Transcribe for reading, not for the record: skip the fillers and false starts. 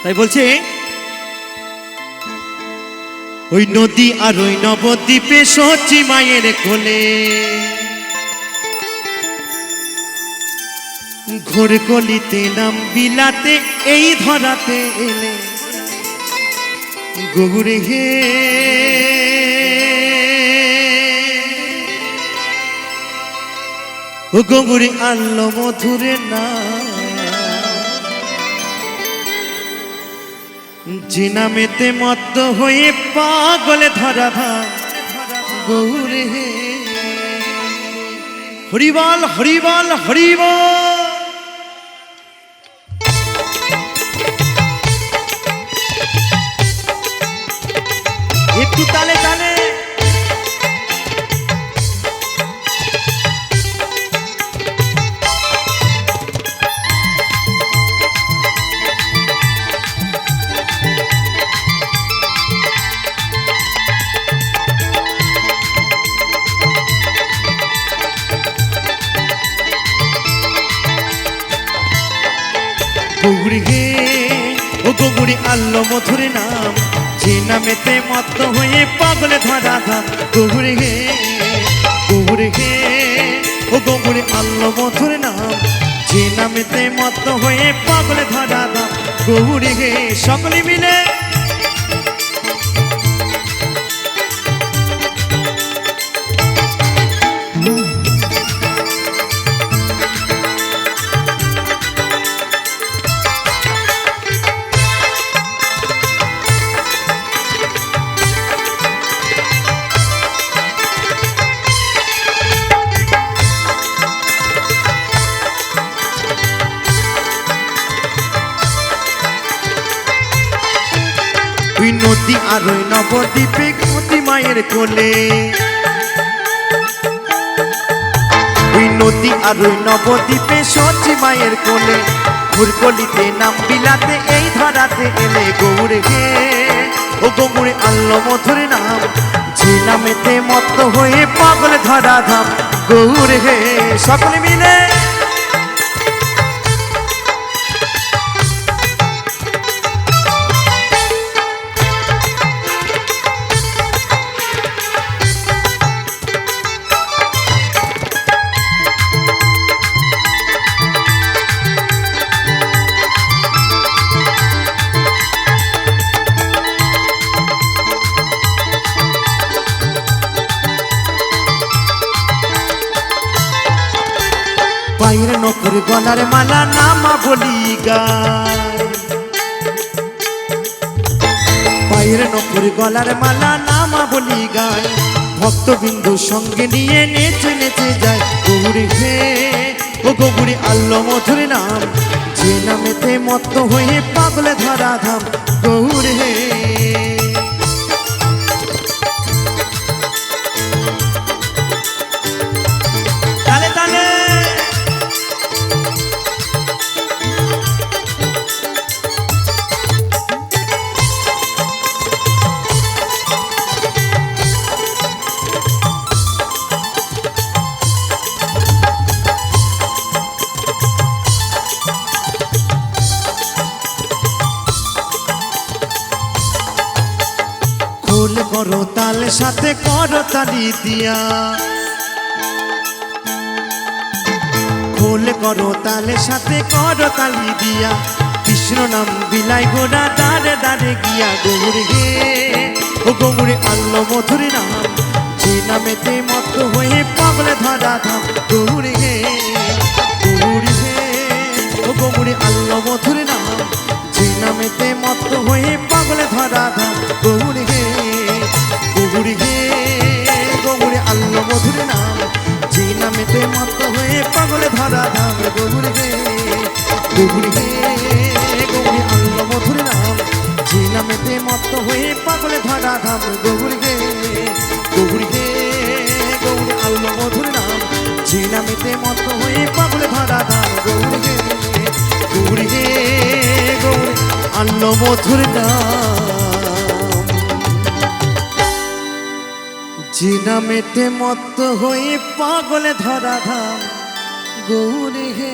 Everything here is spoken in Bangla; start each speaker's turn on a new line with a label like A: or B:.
A: তাই বলছে ওই নদী আর ওই নবদ্বীপে সচি মায়ের কোলে ঘোর কলিতে নাম বিলাতে এই ধরাতে এলে গৌরে হে ও গৌরে আল্লো মধুরে না যে নামেতে মত্ত হয়ে পাগলে ধরা ধাম গৌরে হে হরিবল হরিবল হরিবল। একটু তালে তালে গৌরী হে ও গৌরী আল্লো মধুরে নাম যে নামেতে মত্ত হয়ে পাগলে ধরা ধাম গৌরী হে ও গৌরী আল্লো মধুরে নাম যে নামেতে মত্ত হয়ে পাগলে ধরা ধাম গৌরী হে সকলে মিলে ওই নদী আর ওই নবদ্বীপে সচি মায়ের কোলে ওই নদী আর ওই নবদ্বীপে সচি মায়ের কোলে ঘোর কলিতে নাম বিলাতে এই ধরাতে এলে গৌরে হে ও গৌরে আল্লো মধুরে নাম যে নামেতে মত্ত হয়ে পাগলে ধরা ধাম গৌরে হে সকলে মিলে পায়ের নপুর গলার মালা নামা বলি গায় পায়ের নপুর গলার মালা নামা বলি গায় ভক্তবিন্দু সঙ্গে নিয়ে নেচে নেচে যায় গৌরী হে ও গৌরী আল্লো মধুরে নাম যে নামেতে মত্ত হয়ে পাগলে ধরা ধাম গৌরী হে তালে তালে খোল করো তাল সাথে করো তালি দিয়া খোল করো তাল সাথে করো তালি দিয়া কৃষ্ণ নাম বিলাই গোড়া দাঁড়ে দাঁড়ে গিয়া গৌরী হে ও গৌরী আল্লো মধুরে নাম যে নামেতে মত্ত হয়ে পাগলে ধরা ধাম গৌরী হে ও গৌরী আল্লো মধুরে নাম যে নামেতে মত্ত হয়ে পাগলে ধরা ধাম গৌরী হে গৌরী আল্লো মধুরে নাম যে নামেতে মত্ত হয়ে পাগলে ধরা ধাম গৌরী হে গৌরী আল্লো মধুরে নাম যে নামেতে মত্ত হয়ে পাগলে ধরা ধাম গৌরী হে গৌরী আল্লো মধুরে নাম যে নামেতে মত্ত হয়ে পাগলে ধরা ধাম গৌরী হে গৌরী আল্লো মধুরে নাম যে নামেতে মত্ত হয়ে পাগলে ধরা ধাম গৌরী হে।